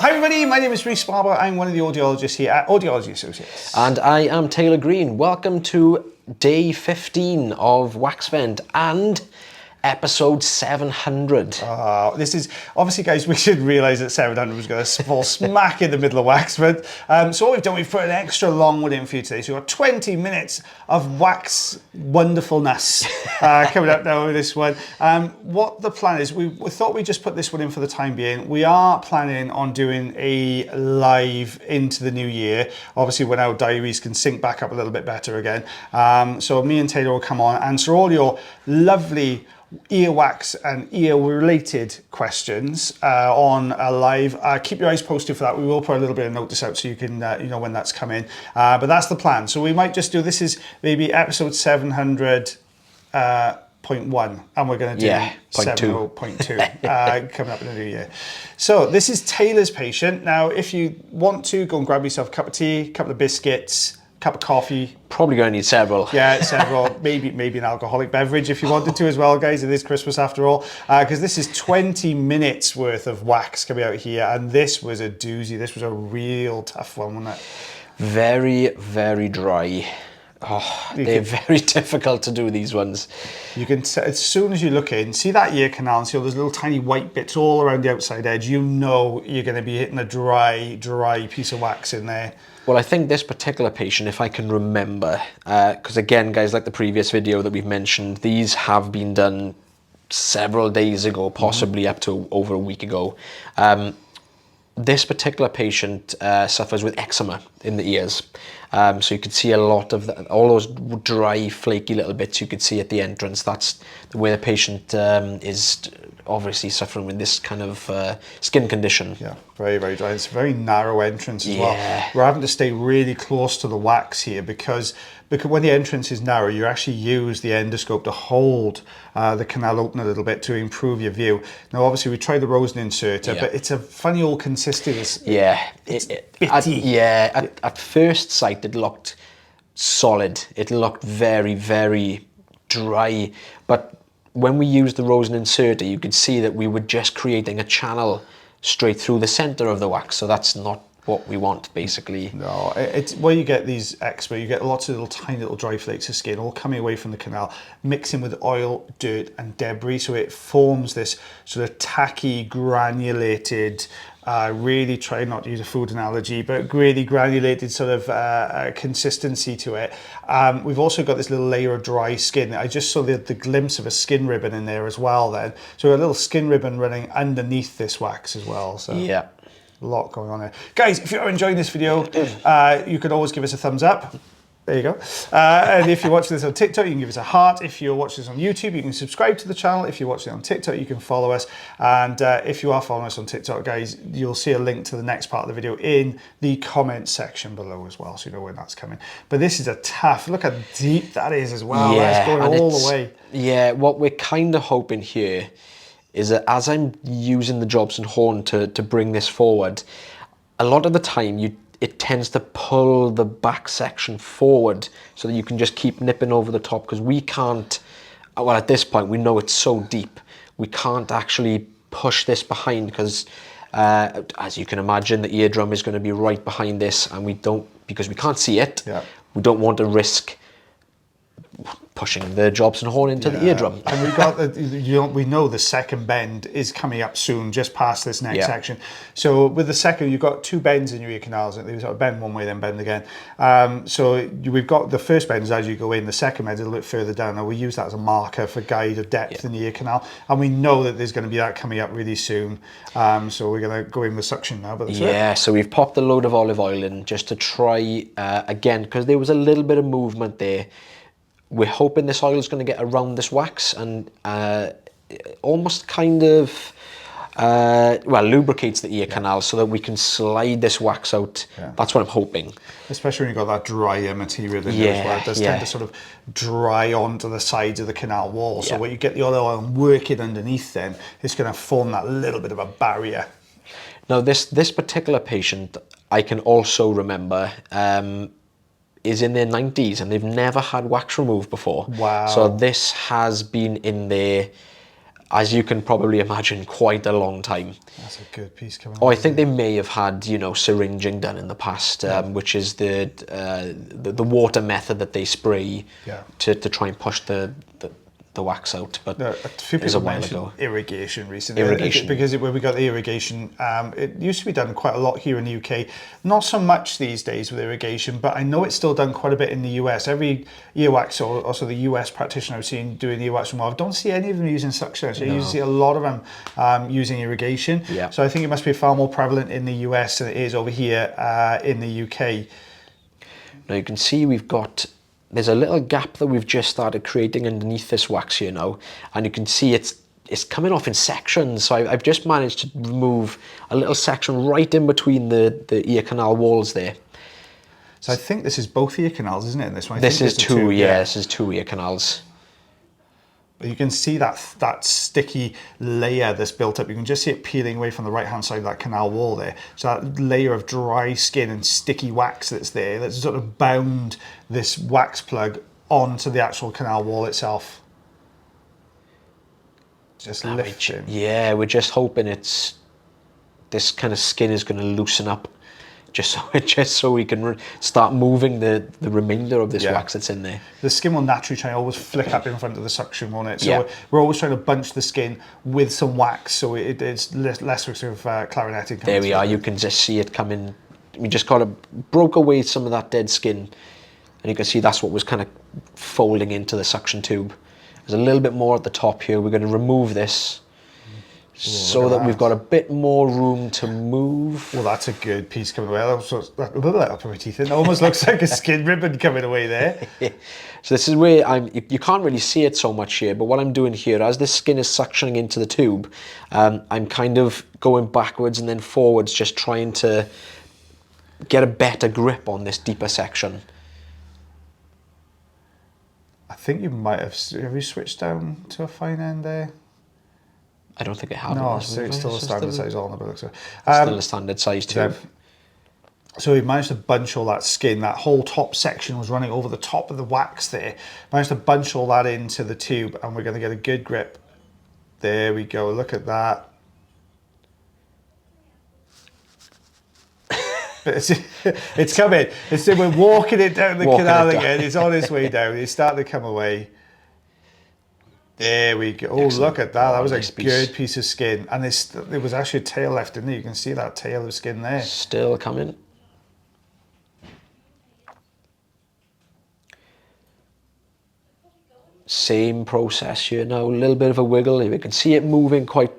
Hi everybody, my name is Rhys Barber. I'm one of the audiologists here at Audiology Associates. And I am Taylor Green. Welcome to day 15 of Wax Vent and episode 700. This is, obviously guys, we should realise that 700 was going to fall smack in the middle of Wax Vent. So what we've done, we've put an extra long one in for you today. So we've got 20 minutes of wax wonderfulness coming up now with this one. What the plan is, we thought we'd just put this one in for the time being. We are planning on doing a live into the new year, obviously when our diaries can sync back up a little bit better again. So me and Taylor will come on, answer all your lovely earwax and ear related questions on a live. Keep your eyes posted for that. We will put a little bit of notice out so you can you know when that's coming, but that's the plan. So we might just do, this is maybe episode 700 0.1 and we're going to do 70.2 coming up in the new year. So this is Taylor's patient. Now if you want to, go and grab yourself a cup of tea, a couple of biscuits, cup of coffee. Probably going to need several. Yeah, several. maybe an alcoholic beverage if you wanted to as well, guys. It is Christmas after all. Because this is 20 minutes worth of wax coming out here. And this was a doozy. This was a real tough one, wasn't it? Very, very dry. Oh, they're very difficult to do, these ones. You can, as soon as you look in, see that ear canal and see all those little tiny white bits all around the outside edge, you know you're going to be hitting a dry piece of wax in there. Well, I think this particular patient, if I can remember, because again, guys, like the previous video that we've mentioned, these have been done several days ago, possibly up to over a week ago. This particular patient suffers with eczema in the ears. So you could see a lot of all those dry, flaky little bits you could see at the entrance. That's the way the patient is obviously suffering with this kind of skin condition. Yeah, very, very dry. It's a very narrow entrance as well. We're having to stay really close to the wax here because when the entrance is narrow, you actually use the endoscope to hold the canal open a little bit to improve your view. Now, obviously, we tried the Rosen inserter, but it's a funny old consistency. Yeah. It's bitty. At first sight, it looked solid. It looked very, very dry. But when we used the Rosen inserter, you could see that we were just creating a channel straight through the center of the wax. So that's not what we want, basically. No, it's where you get these eczema, you get lots of little tiny little dry flakes of skin all coming away from the canal, mixing with oil, dirt and debris, so it forms this sort of tacky, granulated, really try not to use a food analogy, but really granulated sort of consistency to it. We've also got this little layer of dry skin. I just saw the glimpse of a skin ribbon in there as well then. So a little skin ribbon running underneath this wax as well. So. Yeah. A lot going on there. Guys, if you're enjoying this video, you can always give us a thumbs up. There you go. And if you're watching this on TikTok, you can give us a heart. If you're watching this on YouTube, you can subscribe to the channel. If you're watching it on TikTok, you can follow us. And if you are following us on TikTok, guys, you'll see a link to the next part of the video in the comment section below as well, so you know when that's coming. But this is a tough, look how deep that is as well. Yeah, that's going all the way. Yeah, what we're kind of hoping here is that as I'm using the Jobson horn to bring this forward, a lot of the time it tends to pull the back section forward so that you can just keep nipping over the top, because we can't, well at this point we know it's so deep, we can't actually push this behind because as you can imagine the eardrum is going to be right behind this, and because we can't see it, we don't want to risk pushing the Jobson horn into the eardrum. And we got we know the second bend is coming up soon, just past this next section. So with the second, you've got two bends in your ear canals. They sort of bend one way, then bend again. So we've got the first bend is as you go in, the second bend is a little bit further down. Now we use that as a marker for guide of depth in the ear canal, and we know that there's going to be that coming up really soon. So we're going to go in with suction now. But so we've popped a load of olive oil in just to try again, because there was a little bit of movement there. We're hoping this oil is going to get around this wax and almost kind of lubricates the ear canal so that we can slide this wax out. That's what I'm hoping. Especially when you've got that drier material in there as well. It does tend to sort of dry onto the sides of the canal wall. So when you get the olive oil and work it underneath, then it's going to form that little bit of a barrier. Now this particular patient, I can also remember, is in their 90s and they've never had wax removed before. Wow. So this has been in there as you can probably imagine, quite a long time. That's a good piece coming Oh, I out. think they may have had, syringing done in the past, which is the water method that they spray Yeah. to try and push the wax out. But A few it was a people while mentioned ago. irrigation recently. Irrigation. Because when we got the irrigation, it used to be done quite a lot here in the UK. Not so much these days with irrigation, but I know it's still done quite a bit in the US. Every earwax, or also the US practitioner I've seen doing earwax from, I don't see any of them using suction. Actually, I usually see a lot of them using irrigation. Yeah. So I think it must be far more prevalent in the US than it is over here in the UK. Now you can see there's a little gap that we've just started creating underneath this wax here now, and you can see it's coming off in sections. So I've just managed to remove a little section right in between the ear canal walls there. So I think this is both ear canals, isn't it? In this one, This is two, this is two ear canals. You can see that sticky layer that's built up. You can just see it peeling away from the right-hand side of that canal wall there. So that layer of dry skin and sticky wax that's there, that's sort of bound this wax plug onto the actual canal wall itself. Just lifting. Yeah, we're just hoping this kind of skin is going to loosen up, just so we can start moving the remainder of this wax that's in there. The skin will naturally try and always flick up in front of the suction, won't it? So Yeah. we're always trying to bunch the skin with some wax, so it's less risk of clarinetting. There we are. You can just see it coming. We just kind of broke away some of that dead skin, and you can see that's what was kind of folding into the suction tube. There's a little bit more at the top here. We're going to remove this so that we've got a bit more room to move. Well, that's a good piece coming away. I'll put my teeth in. It almost looks like a skin ribbon coming away there. So this is where you can't really see it so much here, but what I'm doing here, as this skin is suctioning into the tube, I'm kind of going backwards and then forwards, just trying to get a better grip on this deeper section. I think you might have you switched down to a fine end there? I don't think I have. No, it's still a standard size on the book. So. Still a standard size tube. So we managed to bunch all that skin. That whole top section was running over the top of the wax there. Managed to bunch all that into the tube, and we're going to get a good grip. There we go. Look at that. It's coming. We're walking it down the canal again. It's on its way down. It's starting to come away. There we go. Oh, excellent. Look at that. That was a good piece of skin. And there was actually a tail left in there. You can see that tail of skin there. Still coming. Same process here now. A little bit of a wiggle. You can see it moving quite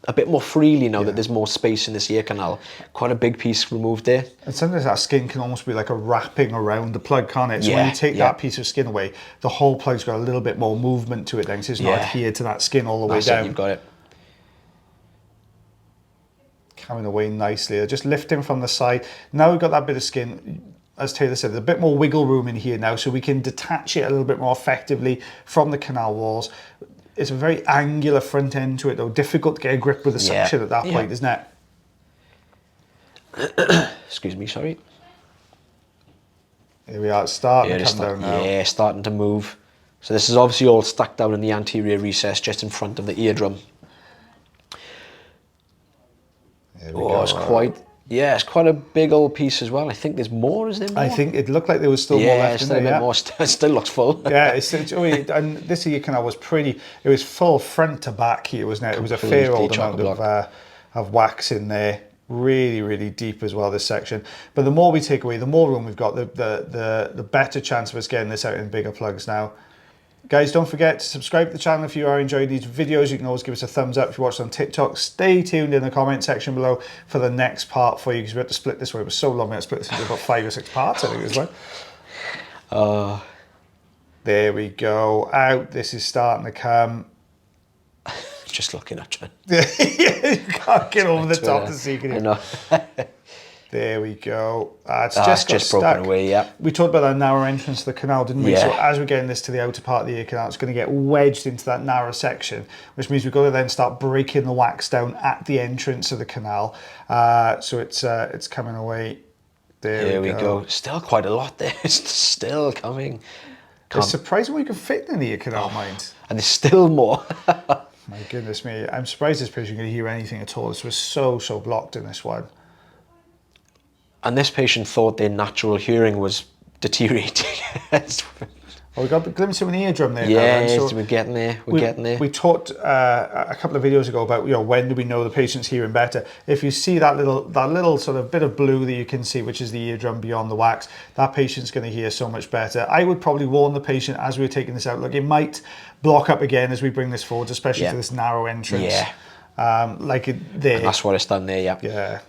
a bit more freely now that there's more space in this ear canal. Quite a big piece removed there. And sometimes that skin can almost be like a wrapping around the plug, can't it? So when you take that piece of skin away, the whole plug's got a little bit more movement to it then, so it's not adhered to that skin all the way down. You've got it. Coming away nicely. Just lifting from the side. Now we've got that bit of skin. As Taylor said, there's a bit more wiggle room in here now, so we can detach it a little bit more effectively from the canal walls. It's a very angular front end to it, though. Difficult to get a grip with the suction at that point, isn't it? Excuse me, sorry. Here we are, it's starting to come down now. Yeah, starting to move. So this is obviously all stuck down in the anterior recess, just in front of the eardrum. It's quite a big old piece as well. I think there's more, is there more? I think it looked like there was still more left in there. Yeah, more. It still looks full. Yeah, and this ear canal was pretty, it was full front to back here, wasn't it? It was a fair old amount of wax in there. Really, really deep as well, this section. But the more we take away, the more room we've got, the better chance of us getting this out in bigger plugs now. Guys, don't forget to subscribe to the channel if you are enjoying these videos. You can always give us a thumbs up if you watch on TikTok. Stay tuned in the comment section below for the next part for you, because we had to split this way. It was so long, we had to split this into about 5 or 6 parts, I think, as well. There we go. Out. This is starting to come. Just looking at you. You can't get over the top to see it. I know. There we go. It's just broken away, yeah. We talked about that narrow entrance to the canal, didn't we? Yeah. So as we're getting this to the outer part of the ear canal, it's going to get wedged into that narrow section, which means we've got to then start breaking the wax down at the entrance of the canal. So it's coming away. There we go. Still quite a lot there. It's still coming. It's surprising what you can fit in the ear canal, mind. And there's still more. My goodness me. I'm surprised this patient could hear anything at all. This was so blocked in this one. And this patient thought their natural hearing was deteriorating. Well, we got a glimpse of an eardrum there. Yes, now, so we're getting there. We're getting there. We talked a couple of videos ago about when do we know the patient's hearing better. If you see that little sort of bit of blue that you can see, which is the eardrum beyond the wax, that patient's going to hear so much better. I would probably warn the patient as we're taking this out. Look, it might block up again as we bring this forward, especially for this narrow entrance. Yeah. Like there. And that's what it's done there. Yeah. Yeah.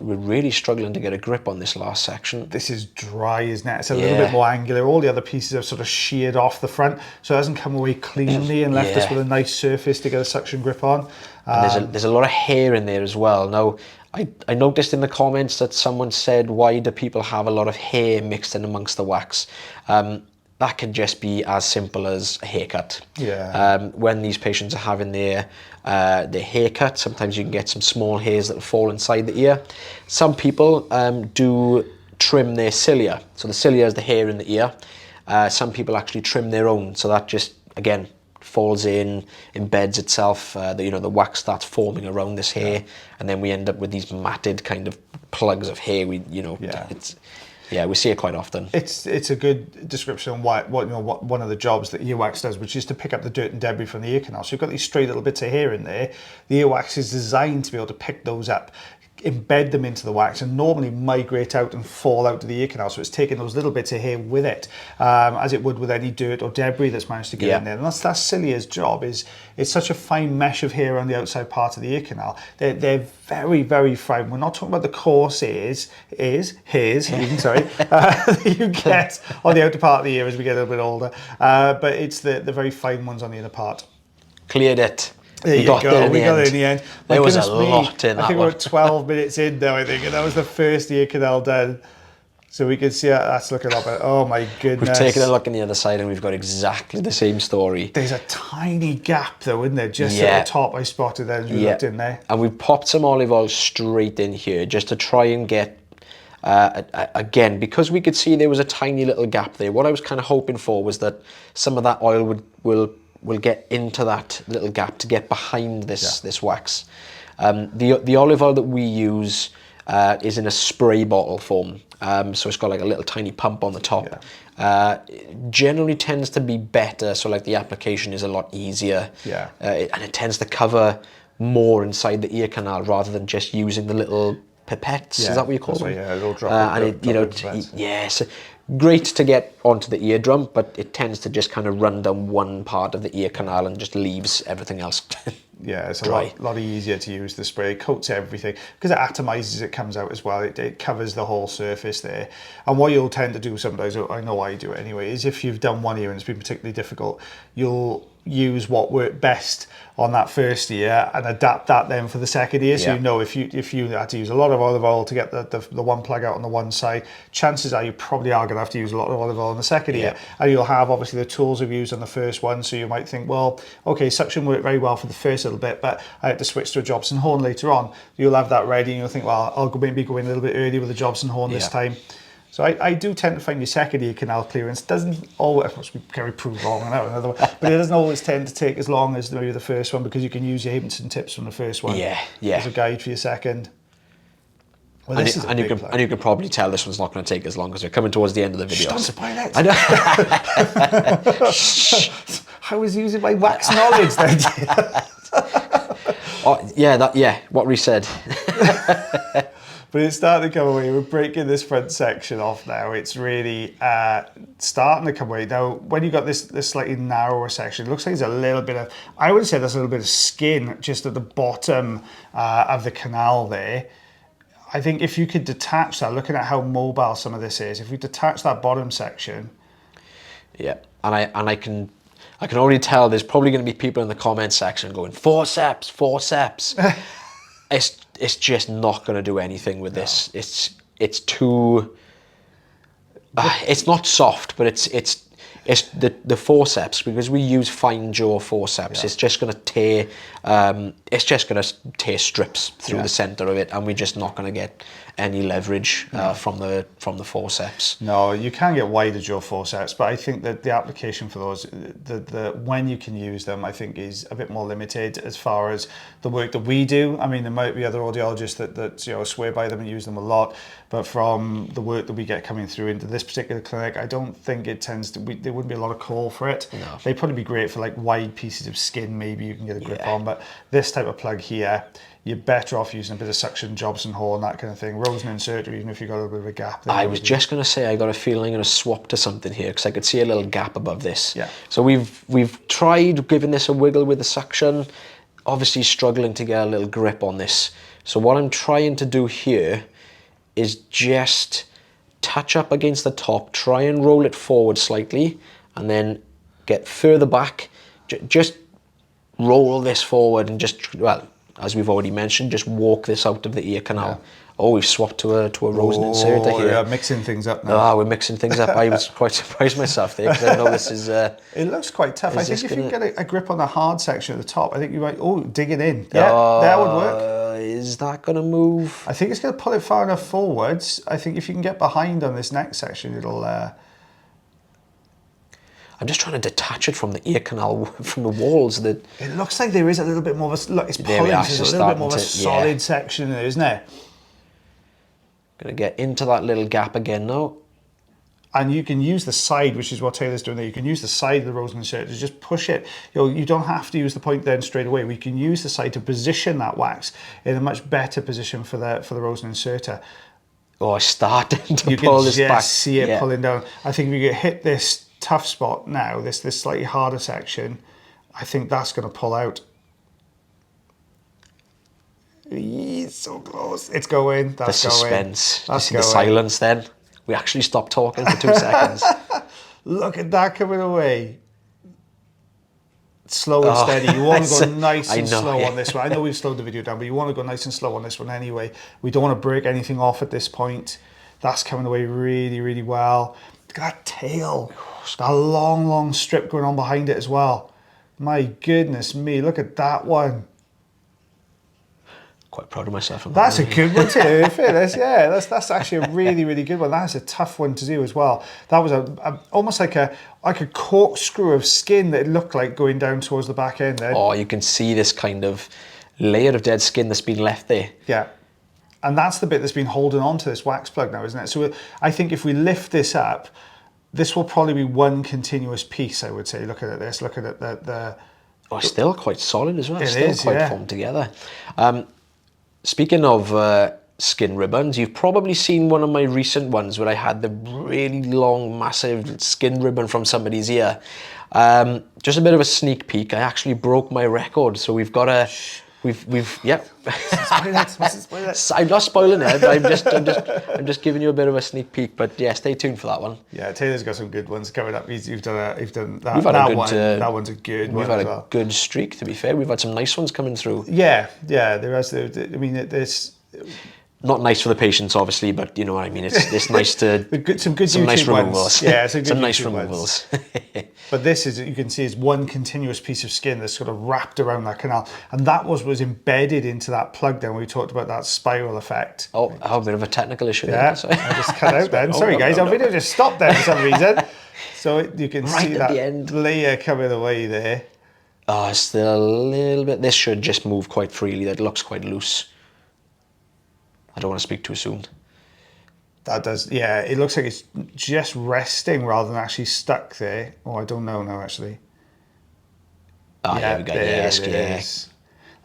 We're really struggling to get a grip on this last section. This is dry, isn't it? It's a little bit more angular. All the other pieces have sort of sheared off the front, so it hasn't come away cleanly and left us with a nice surface to get a suction grip on. And there's a lot of hair in there as well. Now, I noticed in the comments that someone said, why do people have a lot of hair mixed in amongst the wax? That can just be as simple as a haircut. Yeah. When these patients are having their haircut, sometimes you can get some small hairs that will fall inside the ear. Some people do trim their cilia. So the cilia is the hair in the ear. Some people actually trim their own. So that just, again, falls in, embeds itself. The wax starts forming around this hair, and then we end up with these matted kind of plugs of hair. We see it quite often. It's a good description on what one of the jobs that earwax does, which is to pick up the dirt and debris from the ear canal. So you've got these stray little bits of hair in there. The earwax is designed to be able to pick those up, embed them into the wax, and normally migrate out and fall out to the ear canal. So it's taking those little bits of hair with it, as it would with any dirt or debris that's managed to get in there. And that's cilia's job. It's such a fine mesh of hair on the outside part of the ear canal. They're very, very fine. We're not talking about the coarse hairs that you get on the outer part of the ear as we get a little bit older. But it's the very fine ones on the inner part. Cleared it. There you go. We got it in the end. There was a lot in that one. I think we're 12 minutes in now, and that was the first ear canal done. So we can see that's looking a lot better. Oh my goodness. We've taken a look on the other side and we've got exactly the same story. There's a tiny gap though, isn't there? Just at the top I spotted there as we looked in there. And we've popped some olive oil straight in here just to try and get, again, because we could see there was a tiny little gap there. What I was kind of hoping for was that some of that oil will get into that little gap to get behind this wax. The olive oil that we use is in a spray bottle form. So it's got like a little tiny pump on the top. Generally tends to be better, so like the application is a lot easier. And it tends to cover more inside the ear canal rather than just using the little pipettes. Is that what you call them? Yeah, little drop. So great to get onto the eardrum, but it tends to just kind of run down one part of the ear canal and just leaves everything else. Yeah, it's a lot easier to use the spray. It coats everything because it atomizes, it comes out as well. It covers the whole surface there. And what you'll tend to do sometimes, I know I do it anyway, is if you've done one ear and it's been particularly difficult, you'll use what worked best on that first ear and adapt that then for the second ear. So you know if you had to use a lot of olive oil to get the one plug out on the one side, chances are you probably are going to have to use a lot of olive oil on the second ear. And you'll have obviously the tools we've used on the first one, so you might think, well, okay, suction worked very well for the first little bit, but I had to switch to a Jobson horn later on. You'll have that ready and you'll think, well, I'll maybe go in a little bit early with the Jobson horn this time. So I do tend to find your second ear canal clearance doesn't always, of course we can prove wrong on that another one, but it doesn't always tend to take as long as maybe the first one, because you can use your Higginson tips from the first one as a guide for your second. Well, and you can probably tell this one's not going to take as long because we're coming towards the end of the video. Don't spoil it. I was using my wax knowledge then. What we said. But it's starting to come away. We're breaking this front section off now. It's really starting to come away. Now, when you've got this slightly narrower section, it looks like there's a little bit of, I would say there's a little bit of skin just at the bottom of the canal there. I think if you could detach that, looking at how mobile some of this is, if we detach that bottom section. Yeah, and I can already tell there's probably going to be people in the comment section going, forceps. It's just not going to do anything with this. It's too. It's not soft, but it's the forceps, because we use fine jaw forceps. It's just going to tear. It's just going to tear strips through the center of it, and we're just not going to get any leverage from the forceps. No, you can get wider jaw forceps, but I think that the application for those, the when you can use them, I think is a bit more limited as far as the work that we do. I mean, there might be other audiologists that swear by them and use them a lot, but from the work that we get coming through into this particular clinic, I don't think it tends to. There wouldn't be a lot of call for it. No. They'd probably be great for like wide pieces of skin, maybe you can get a grip on, but this type of plug here, you're better off using a bit of suction, Jobson Horn, that kind of thing. Rosen inserter, even if you've got a little bit of a gap. I was just going to say, I got a feeling I'm going to swap to something here because I could see a little gap above this. Yeah. So we've tried giving this a wiggle with the suction, obviously struggling to get a little grip on this. So what I'm trying to do here is just touch up against the top, try and roll it forward slightly, and then get further back. Just roll this forward and just, well, as we've already mentioned, just walk this out of the ear canal. Yeah. Oh, we've swapped to a Rosen inserter here. Yeah, mixing things up now. We're mixing things up. I was quite surprised myself there because I know this is... it looks quite tough. I think if you get a grip on the hard section at the top, I think you might... Oh, dig it in. Yeah, that would work. Is that going to move? I think it's going to pull it far enough forwards. I think if you can get behind on this next section, it'll... I'm just trying to detach it from the ear canal, from the walls. That it looks like there is a little bit more of a... Look, it's pulling. There's a little bit more of a solid section there, isn't there? Going to get into that little gap again now. And you can use the side, which is what Taylor's doing there. You can use the side of the Rosen insert to just push it. You don't have to use the point then straight away. We can use the side to position that wax in a much better position for the Rosen inserter. Oh, it's starting to pull this back. You can just see it pulling down. I think if you hit this tough spot now, this slightly harder section, I think that's going to pull out. It's so close. It's going. That's the going. suspense. You see the silence then? We actually stopped talking for 2 seconds. Look at that coming away. Slow and steady. You want to go nice and slow on this one. I know we've slowed the video down, but you want to go nice and slow on this one anyway. We don't want to break anything off at this point. That's coming away really, really well. Look at that tail. That long, long strip going on behind it as well. My goodness me, look at that one. Quite proud of myself on that. That's a good one too, in fairness. Yeah, that's actually a really, really good one. That's a tough one to do as well. That was almost like a corkscrew of skin that it looked like going down towards the back end there. Oh, you can see this kind of layer of dead skin that's been left there. Yeah. And that's the bit that's been holding on to this wax plug now, isn't it? So I think if we lift this up, this will probably be one continuous piece, I would say. Looking at this, looking at the Oh, it's still quite solid as well. It still is, quite formed together. Speaking of skin ribbons, you've probably seen one of my recent ones where I had the really long, massive skin ribbon from somebody's ear. Just a bit of a sneak peek. I actually broke my record, so we've got a... yeah. I'm not spoiling it. I'm just giving you a bit of a sneak peek. But yeah, stay tuned for that one. Yeah, Taylor's got some good ones coming up. You've done that. That one's a good one. We've had a good streak, to be fair. We've had some nice ones coming through. Yeah. There is. I mean, there's. Not nice for the patients, obviously, but you know what I mean. It's nice to some nice removals. Yeah, some nice removals. But this is, you can see, is one continuous piece of skin that's sort of wrapped around that canal, and that was embedded into that plug. Then we talked about that spiral effect. Oh, a bit of a technical issue. Yeah, I just cut out then. Sorry guys, our video just stopped there for some reason. So you can see that layer coming away there. Oh, still a little bit. This should just move quite freely. That looks quite loose. I don't want to speak too soon. That does, yeah. It looks like it's just resting rather than actually stuck there. Oh, I don't know now, actually. Oh, yeah, yes.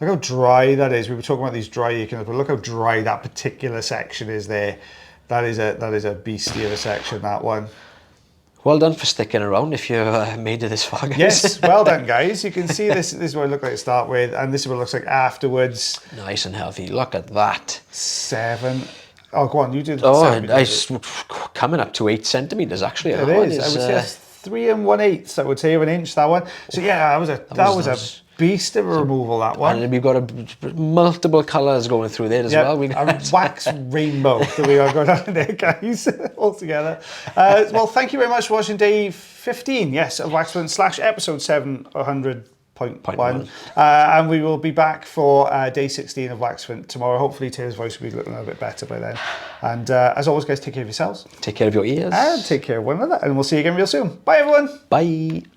Look how dry that is. We were talking about these dry ear canals, but look how dry that particular section is there. That is a beastie of a section, that one. Well done for sticking around if you're made it this far, guys. Yes, well done, guys. You can see this is what it looked like to start with, and this is what it looks like afterwards. Nice and healthy. Look at that. 7. Oh, go on, you do the coming up to 8 centimetres, actually. It is. I would say that's 3 1/8, I would say, of an inch, that one. So yeah, that was a beast of a removal, that one. And we've got multiple colours going through there as well. A wax rainbow that we are going on there, guys, all together. Well, thank you very much for watching day 15, yes, of Waxplant / episode 700. 0.1. And we will be back for day 16 of Waxfront tomorrow. Hopefully Taylor's voice will be looking a little bit better by then. And as always, guys, take care of yourselves. Take care of your ears. And take care of one another. And we'll see you again real soon. Bye, everyone. Bye.